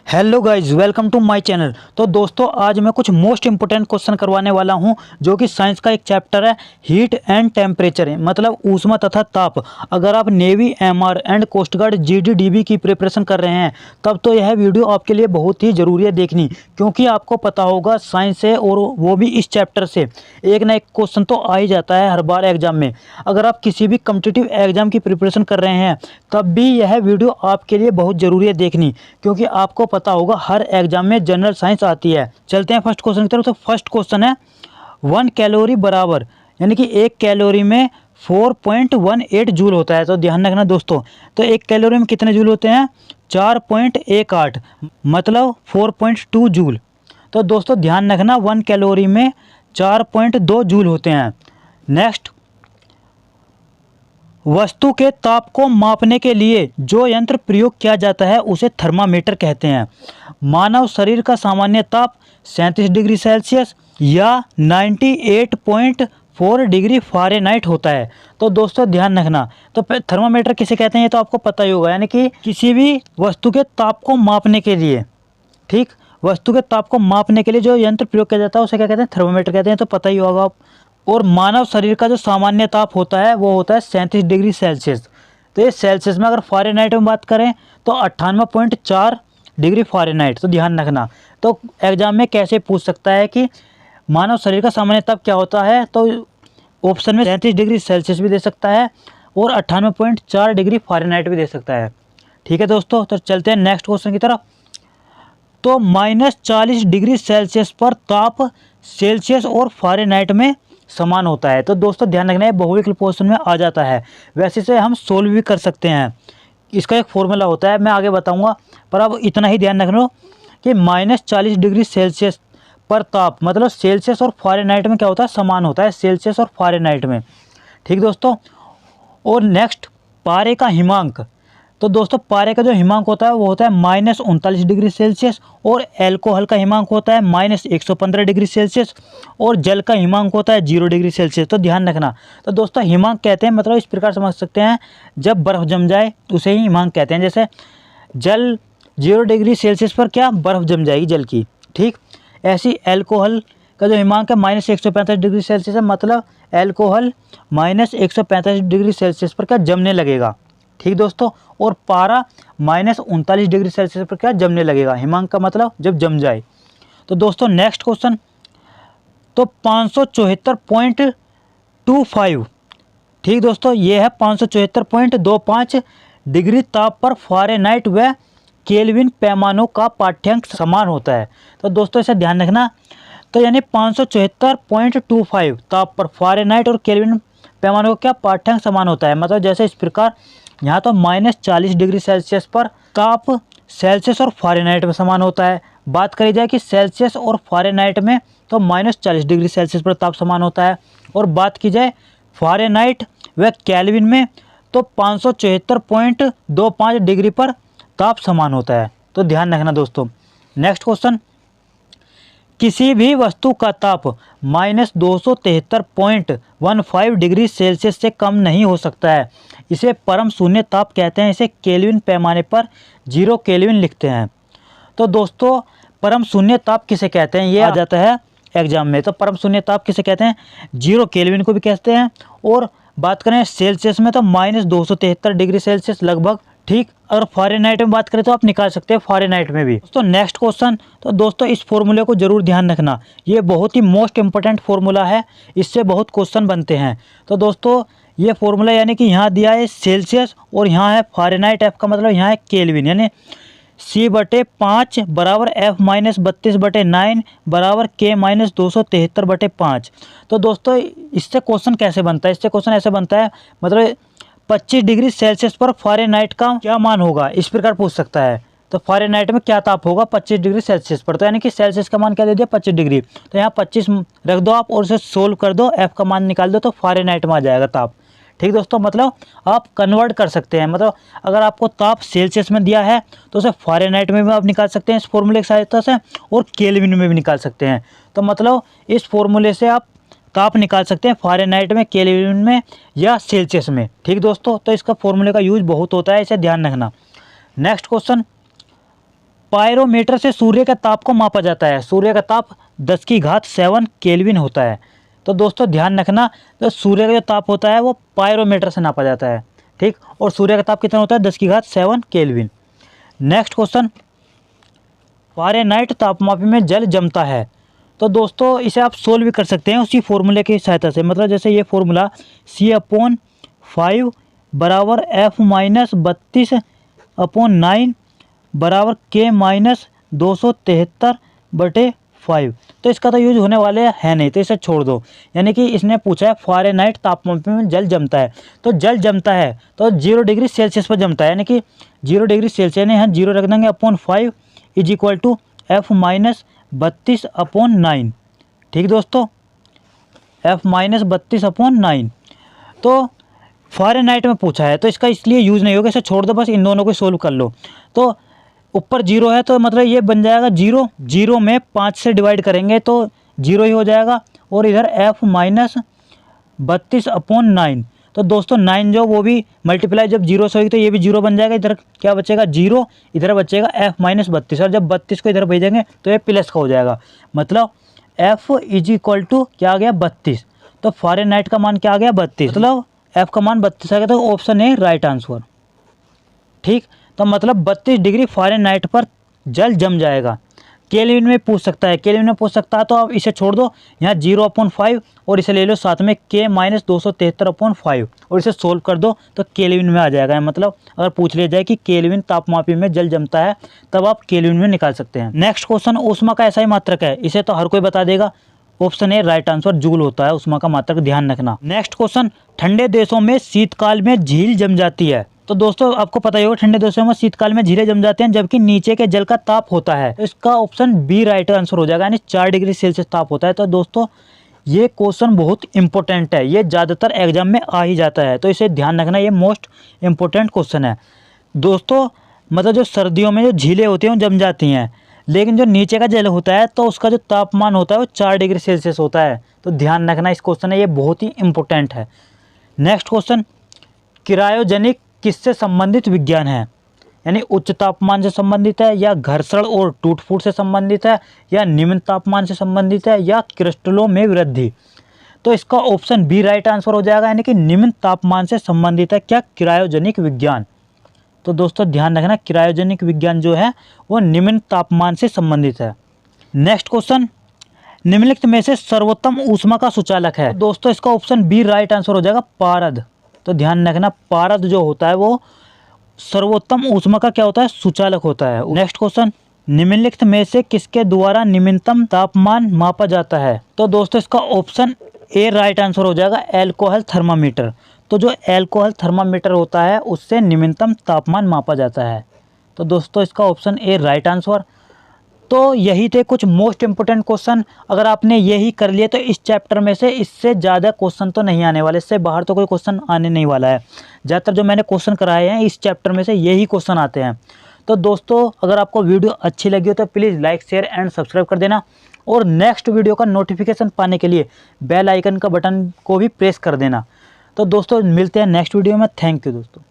Hello guys, welcome to my channel. तो दोस्तों, आज मैं कुछ मोस्ट इंपोर्टेंट क्वेश्चन करवाने वाला हूं, जो कि साइंस का एक चैप्टर है, हीट एंड टेम्परेचर, मतलब ऊष्मा तथा ताप। अगर आप navy, MR and coast guard GD DB की प्रिपरेशन कर रहे हैं, तब तो यह वीडियो आपके लिए बहुत ही ज़रूरी है देखनी, क्योंकि आपको पता होगा साइंस से, और वो भी इस चैप्टर से एक ना एक क्वेश्चन तो आ ही जाता है हर बार एग्जाम में। अगर आप किसी भी कॉम्पिटिटिव एग्जाम की प्रिपरेशन कर रहे हैं, तब भी यह वीडियो आपके लिए बहुत ज़रूरी है देखनी, क्योंकि आपको पता होगा हर एग्जाम में जनरल साइंस आती है। चलते हैं फर्स्ट क्वेश्चन की तरफ। तो फर्स्ट क्वेश्चन है 1 कैलोरी बराबर, यानी कि 1 कैलोरी में 4.18 जूल होता है। तो ध्यान रखना दोस्तों, तो 1 कैलोरी में कितने जूल होते हैं? 4.18, मतलब 4.2 जूल। तो दोस्तों ध्यान रखना, 1 कैलोरी में 4.2 जूल होते हैं। नेक्स्ट, वस्तु के ताप को मापने के लिए जो यंत्र प्रयोग किया जाता है उसे थर्मामीटर कहते हैं। मानव शरीर का सामान्य ताप 37 डिग्री सेल्सियस या 98.4 डिग्री फ़ारेनहाइट होता है। तो दोस्तों ध्यान रखना, तो थर्मामीटर किसे कहते हैं ये तो आपको पता ही होगा, यानी कि किसी भी वस्तु के ताप को मापने के लिए, ठीक, वस्तु के ताप को मापने के लिए जो यंत्र प्रयोग किया जाता है उसे क्या कहते हैं? थर्मामीटर कहते हैं, तो पता ही होगा आप। और मानव शरीर का जो सामान्य ताप होता है वो होता है 37 डिग्री सेल्सियस। तो ये सेल्सियस में, अगर फ़ारेनहाइट में बात करें तो 98.4 डिग्री फ़ारेनहाइट। तो ध्यान रखना, तो एग्जाम में कैसे पूछ सकता है कि मानव शरीर का सामान्य ताप क्या होता है, तो ऑप्शन में 37 डिग्री सेल्सियस भी दे सकता है और 98.4 डिग्री फ़ारेनहाइट भी दे सकता है। ठीक है दोस्तों, तो चलते हैं नेक्स्ट क्वेश्चन की तरफ। तो -40 डिग्री सेल्सियस पर ताप सेल्सियस और फ़ारेनहाइट में समान होता है। तो दोस्तों ध्यान रखना है, बहुविकल्प क्वेश्चन में आ जाता है। वैसे से हम सोल्व भी कर सकते हैं, इसका एक फॉर्मूला होता है, मैं आगे बताऊंगा, पर अब इतना ही ध्यान रख लो कि -40 डिग्री सेल्सियस पर ताप, मतलब सेल्सियस और फ़ारेनहाइट में क्या होता है? समान होता है, सेल्सियस और फ़ारेनहाइट में। ठीक दोस्तों, और नेक्स्ट, पारे का हिमांक। तो दोस्तों पारे का जो हिमांक होता है वो होता है -39 डिग्री सेल्सियस, और एल्कोहल का हिमांक होता है -115 डिग्री सेल्सियस, और जल का हिमांक होता है 0 डिग्री सेल्सियस। तो ध्यान रखना, तो दोस्तों हिमांक कहते हैं, मतलब इस प्रकार समझ सकते हैं, जब बर्फ़ जम जाए उसे ही हिमांक कहते हैं। जैसे जल 0 डिग्री सेल्सियस पर क्या बर्फ़ जम जाएगी जल की, ठीक, ऐसी एल्कोहल का जो हिमांक है -145 डिग्री सेल्सियस है, मतलब एल्कोहल -145 डिग्री सेल्सियस पर क्या जमने लगेगा। ठीक दोस्तों, और पारा -39 डिग्री सेल्सियस पर क्या जमने लगेगा। हिमांक का मतलब जब जम जाए। तो दोस्तों नेक्स्ट क्वेश्चन, तो 574.25, ठीक दोस्तों, ये है 574.25 डिग्री ताप पर फ़ारेनहाइट व केल्विन पैमानों का पाठ्यांक समान होता है। तो दोस्तों इसे ध्यान रखना, तो यानी 574.25 ताप पर फ़ारेनहाइट और केल्विन पैमानों का क्या पाठ्यांक समान होता है, मतलब जैसे इस प्रकार यहाँ तो -40 डिग्री सेल्सियस पर ताप सेल्सियस और फ़ारेनहाइट में समान होता है। बात करी जाए कि सेल्सियस और फ़ारेनहाइट में, तो -40 डिग्री सेल्सियस पर ताप समान होता है, और बात की जाए फ़ारेनहाइट व केल्विन में, तो 574.25 डिग्री पर ताप समान होता है। तो ध्यान रखना दोस्तों। नेक्स्ट क्वेश्चन, किसी भी वस्तु का ताप -273.15 डिग्री सेल्सियस से कम नहीं हो सकता है, इसे परम शून्य ताप कहते हैं। इसे केल्विन पैमाने पर 0 केल्विन लिखते हैं। तो दोस्तों परम शून्य ताप किसे कहते हैं, ये आ जाता है एग्जाम में। तो परम शून्य ताप किसे कहते हैं? 0 केल्विन को भी कहते हैं। और बात करें सेल्सियस में, तो -273 डिग्री सेल्सियस लगभग, ठीक। अगर फ़ारेनहाइट में बात करें तो आप निकाल सकते हैं फ़ारेनहाइट में भी। दोस्तों नेक्स्ट क्वेश्चन, तो दोस्तों इस फॉर्मूले को जरूर ध्यान रखना, ये बहुत ही मोस्ट इंपॉर्टेंट फॉर्मूला है, इससे बहुत क्वेश्चन बनते हैं। तो दोस्तों ये फॉर्मूला, यानी कि यहाँ दिया है सेल्सियस और यहाँ है फ़ारेनहाइट, F का मतलब यहाँ है केल्विन, यानी C/5 बराबर F-32/9 बराबर K-273/5। तो दोस्तों इससे क्वेश्चन कैसे बनता है? इससे क्वेश्चन ऐसे बनता है, मतलब 25 डिग्री सेल्सियस पर फ़ारेनहाइट का क्या मान होगा, इस प्रकार पूछ सकता है। तो फ़ारेनहाइट में क्या ताप होगा 25 डिग्री सेल्सियस पर, तो यानी कि सेल्सियस का मान क्या दे दिया 25 डिग्री, तो यहाँ 25 रख दो आप और उसे सोल्व कर दो, F का मान निकाल दो, तो फ़ारेनहाइट में आ जाएगा ताप। ठीक दोस्तों, मतलब आप कन्वर्ट कर सकते हैं, मतलब अगर आपको ताप सेल्सियस में दिया है तो उसे फ़ारेनहाइट में भी आप निकाल सकते हैं इस फॉर्मूले की सहायता से, और केल्विन में भी निकाल सकते हैं। तो मतलब इस फॉर्मूले से आप ताप निकाल सकते हैं फ़ारेनहाइट में, केल्विन में या सेल्सियस में। ठीक दोस्तों, तो इसका फॉर्मूले का यूज बहुत होता है, इसे ध्यान रखना। नेक्स्ट क्वेश्चन, पायरोमीटर से सूर्य का ताप को मापा जाता है। सूर्य का ताप 10⁻7 केल्विन होता है। तो दोस्तों ध्यान रखना, तो सूर्य का जो ताप होता है वो पायरोमीटर से नापा जाता है, ठीक। और सूर्य का ताप कितना होता है? 10⁻7 केल्विन। नेक्स्ट क्वेश्चन, फ़ारेनहाइट तापमापी में जल जमता है। तो दोस्तों इसे आप सोल्व भी कर सकते हैं उसी फॉर्मूले की सहायता से। मतलब जैसे ये फॉर्मूला C/5 बराबर F-32/9 बराबर K-273/5। तो इसका तो यूज होने वाले है नहीं, तो इसे छोड़ दो। यानी कि इसने पूछा है फ़ारेनहाइट तापमापी में जल जमता है। तो जल जमता है तो 0 डिग्री सेल्सियस पर जमता है, यानी कि 0 डिग्री सेल्सियस, यानी यहाँ 0 रख देंगे upon 5 is equal to F-32/9। ठीक दोस्तों, F-32/9। तो फ़ारेनहाइट में पूछा है तो इसका इसलिए यूज़ नहीं होगा, इसे छोड़ दो, बस इन दोनों को सोल्व कर लो। तो ऊपर 0 है तो मतलब ये बन जाएगा 0, 0 में 5 से डिवाइड करेंगे तो 0 ही हो जाएगा। और इधर F-32/9। तो दोस्तों 9 जो वो भी मल्टीप्लाई जब 0 से होगी तो ये भी 0 बन जाएगा। इधर क्या बचेगा? 0, इधर बचेगा F-32। और जब 32 को इधर भेजेंगे तो ये प्लस का हो जाएगा। मतलब F इज इक्वल टू क्या आ गया? 32। तो फ़ारेनहाइट का मान क्या आ गया? 32। मतलब F का मान 32 आ गया। तो ऑप्शन ए राइट आंसर, ठीक। तो मतलब 32 डिग्री फ़ारेनहाइट पर जल जम जाएगा। केल्विन में पूछ सकता है, केल्विन में पूछ सकता है तो आप इसे छोड़ दो, यहाँ 0/5 और इसे ले लो साथ में K-273/5 और इसे सोल्व कर दो तो केल्विन में आ जाएगा। मतलब अगर पूछ लिया जाए कि केल्विन तापमापी में जल जमता है तब आप केल्विन में निकाल सकते हैं। नेक्स्ट क्वेश्चन, ऊष्मा का ऐसा ही मात्रक है, इसे तो हर कोई बता देगा। Option A right answer, joule होता है ऊष्मा का मात्रक, ध्यान रखना। नेक्स्ट क्वेश्चन, ठंडे देशों में शीतकाल में झील जम जाती है। तो दोस्तों आपको पता ही होगा ठंडे देशों में शीतकाल में झीलें जम जाते हैं जबकि नीचे के जल का ताप होता है। तो इसका ऑप्शन बी राइट आंसर हो जाएगा, यानी 4 डिग्री सेल्सियस ताप होता है। तो दोस्तों ये क्वेश्चन बहुत इंपॉर्टेंट है, ये ज़्यादातर एग्जाम में आ ही जाता है, तो इसे ध्यान रखना, ये मोस्ट इंपॉर्टेंट क्वेश्चन है दोस्तों। मतलब जो सर्दियों में जो झीलें होती हैं वो जम जाती हैं, लेकिन जो नीचे का जल होता है तो उसका जो तापमान होता है वो 4 डिग्री सेल्सियस होता है। तो ध्यान रखना इस क्वेश्चन है, ये बहुत ही इंपॉर्टेंट है। नेक्स्ट क्वेश्चन, क्रायोजेनिक किससे संबंधित विज्ञान है? यानी उच्च तापमान से संबंधित है, या घर्षण और टूट फूट से संबंधित है, या निम्न तापमान से संबंधित है, या क्रिस्टलों में वृद्धि। तो इसका ऑप्शन बी राइट आंसर हो जाएगा, यानी कि निम्न तापमान से संबंधित है क्या? क्रायोजेनिक विज्ञान। तो दोस्तों ध्यान रखना, क्रायोजेनिक विज्ञान जो है वो निम्न तापमान से संबंधित है। नेक्स्ट क्वेश्चन, निम्नलिखित में से सर्वोत्तम ऊष्मा का सुचालक है। दोस्तों इसका ऑप्शन बी राइट आंसर हो जाएगा, पारद। तो ध्यान रखना, पारद जो होता है वो सर्वोत्तम ऊष्मा का क्या होता है? सुचालक होता है। नेक्स्ट क्वेश्चन, निम्नलिखित में से किसके द्वारा निम्नतम तापमान मापा जाता है? तो दोस्तों इसका ऑप्शन ए राइट आंसर हो जाएगा, एल्कोहल थर्मामीटर। तो जो एल्कोहल थर्मामीटर होता है उससे निम्नतम तापमान मापा जाता है। तो दोस्तों इसका ऑप्शन ए राइट आंसर। तो यही थे कुछ मोस्ट इंपोर्टेंट क्वेश्चन। अगर आपने यही कर लिए तो इस चैप्टर में से इससे ज़्यादा क्वेश्चन तो नहीं आने वाले, इससे बाहर तो कोई क्वेश्चन आने नहीं वाला है। ज़्यादातर जो मैंने क्वेश्चन कराए हैं इस चैप्टर में से यही क्वेश्चन आते हैं। तो दोस्तों अगर आपको वीडियो अच्छी लगी हो तो please like share and subscribe कर देना, और नेक्स्ट वीडियो का नोटिफिकेशन पाने के लिए बेल आइकन का बटन को भी प्रेस कर देना। तो दोस्तों मिलते हैं नेक्स्ट वीडियो में। थैंक यू दोस्तों।